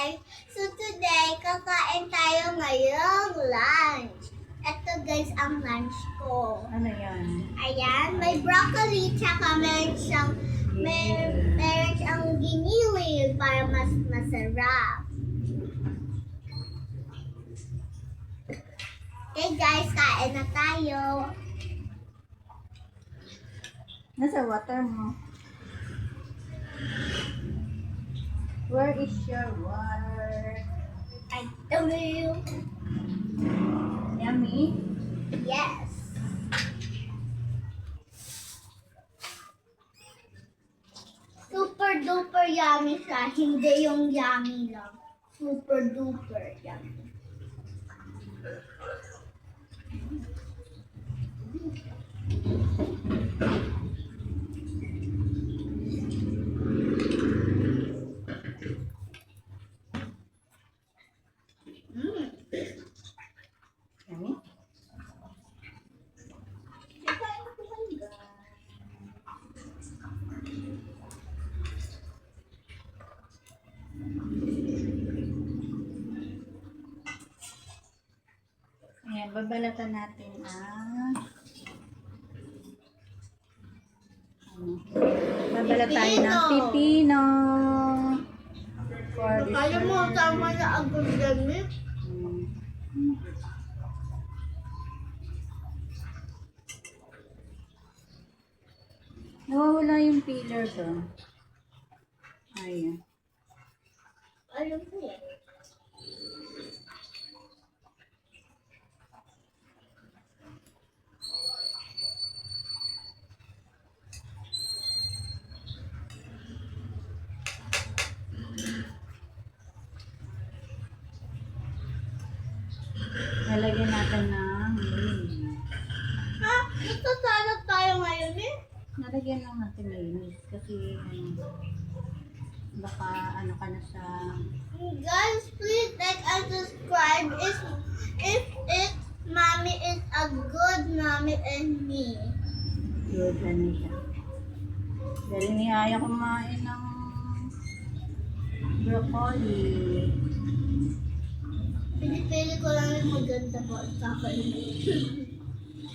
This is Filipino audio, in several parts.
guys! So today, kakain tayo ngayong lunch. Ito guys ang lunch ko. Ano yan? Ayan, may broccoli, tsaka meron siyang giniling para mas masarap. Okay guys, kain na tayo. Nasa water mo. Where is your water? I don't know. Yummy? Yes. Super duper yummy siya, hindi yung yummy lang. Super duper yummy. Yummy? Ayan, babalatan natin ang babalat tayo ng pipino. For this Kaya mo, one. tama na agad gamit. Nawawala yung peeler doon. Ayan. Alam ko yan. Lalagyan natin ng Ha? Nagsasalad tayo ngayon eh? nalagyan lang natin mayonnaise kasi baka ano ka na sa Guys, please like and subscribe if mommy is a good mommy and me. good ano siya. Dahil niyaya kumain ng broccoli. Pinipili ko lang yung maganda po sa akin.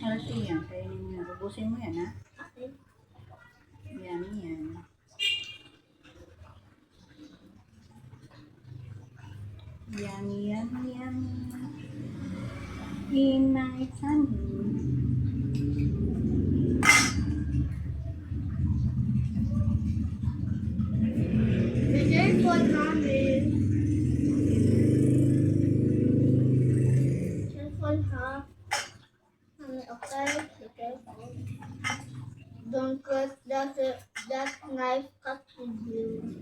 Healthy yan. Kainin mo yan. Ubusin mo yan, ha? Okay. Yan, yan. Yummy, yummy, yummy. In my tummy. Be careful, mommy. Careful, ha? Mommy, okay? Be careful. Don't let that knife cut you.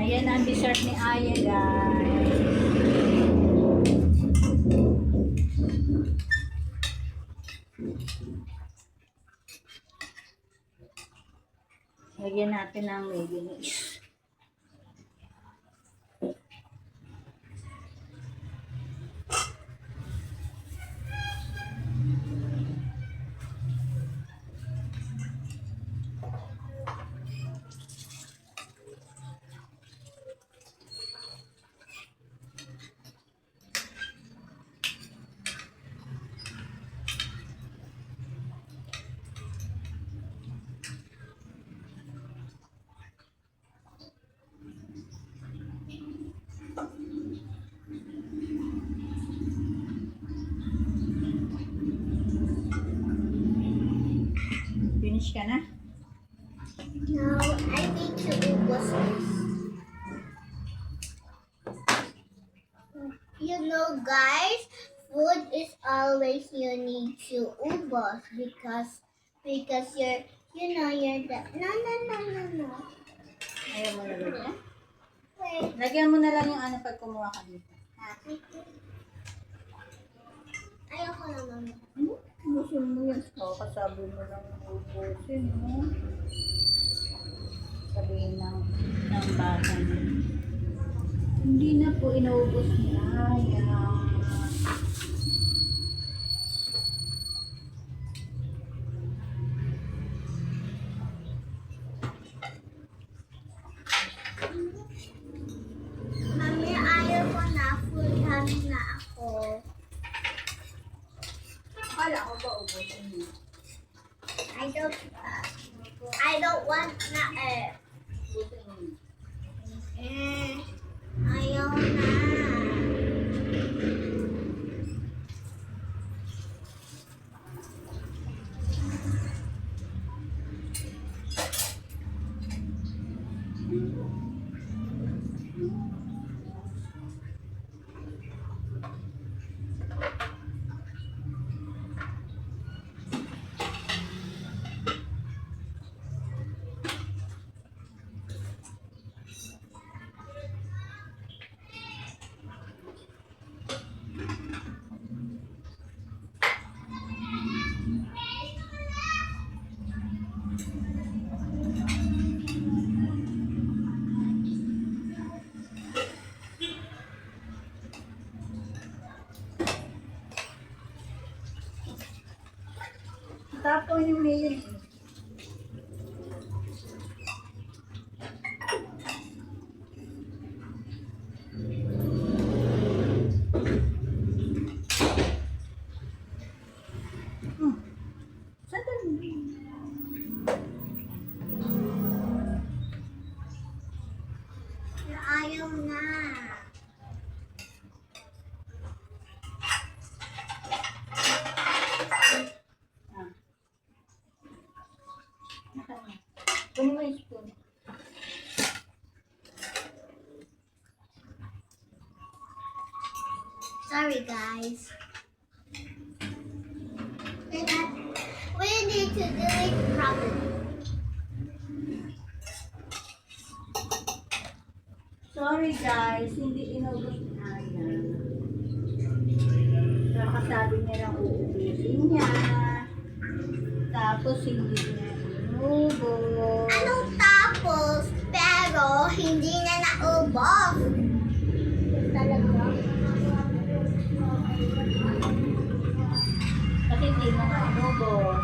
Ayan ang dessert ni Aya, guys. Lagyan natin ng mayonnaise. Finish ka na? Now, I need to ubos this. You know, guys, food is always you need to ubos because you're, you're the, no. Ayaw mo na lagyan? Wait. Lagyan mo na lang yung ano pag kumuha ka dito. Ha? Ayoko na, mama. Ubusin mo yan. Oo, kasabi mo lang ubusin mo. Sabihin ng bata niya. Hindi na po inaubos ni Aya. Mami, ayaw ko na. Full time na ako. Akala ko ba ubusin mo? I don't want na eh. Ubusin mo. Ayaw na. Tapon yung mail. Sandali. Ayaw na. Kunin mo yung spoon. Sorry, guys. We need to do it properly. Sorry guys, hindi inubos ni Aya. Pero kasabi niya lang uubusin niya. Tapos hindi niya inubos. Anong tapos, pero hindi na naubos? Talaga? Kasi hindi mo na inubos.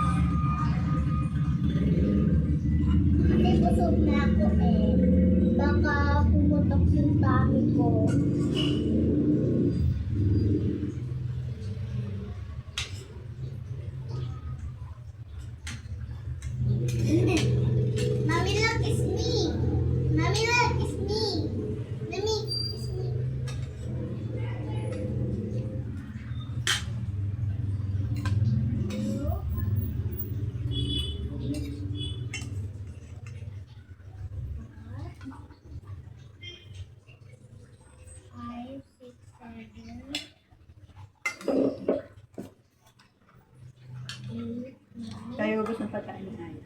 Kasi busog na ako eh. Baka pumutok yung tummy ko. Mommy, look, it's me. Mommy, look, it's me. Mommy, it's me. Five, six, seven, 8, 9, Kaya ubos ng pagkain ni Aya.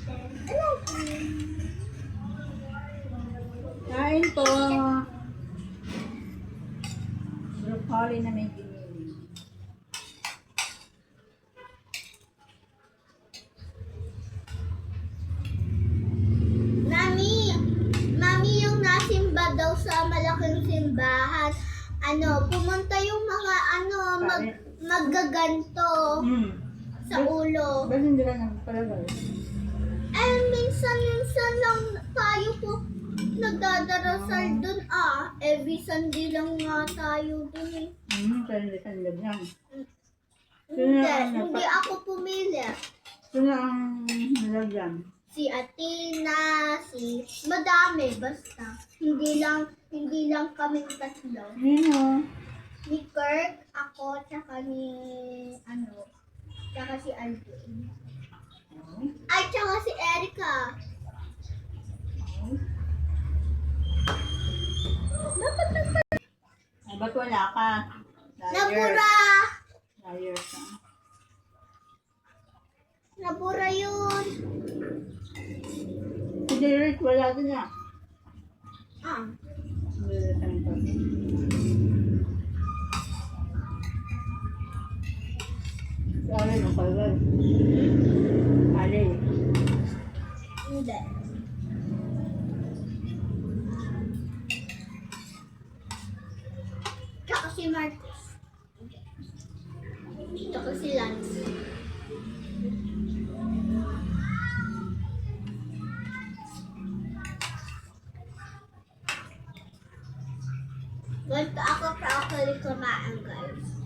10, 11. Kain po. Broccoli na may giniling. Mami, yung nasimba daw sa malaking simbahan, pumunta yung mga maggaganto sa ulo. Ba't hindi ka nagpalagay? Eh, minsan lang tayo po nagdadarasal dun Every Sunday lang nga tayo dun eh. Sandi lang. Hindi ako pumili. Ito na ang nilagyan. Si Athena, madami basta. Hindi lang kaming tatlo. Nino? Ni Kirk, ako, tsaka ni Tsaka si Aldrin. Oh. Ay, tsaka si Erica. Ay, ba't wala ka? Nabura! Liar ka. Nabura yun. Si Derek, wala din na. Ah. Wala tayong to. Sorry, no, pagod. Ali. Hindi. Tsaka si Marcus. Tsaka si Lance. Ganito ako broccoli kumain, guys.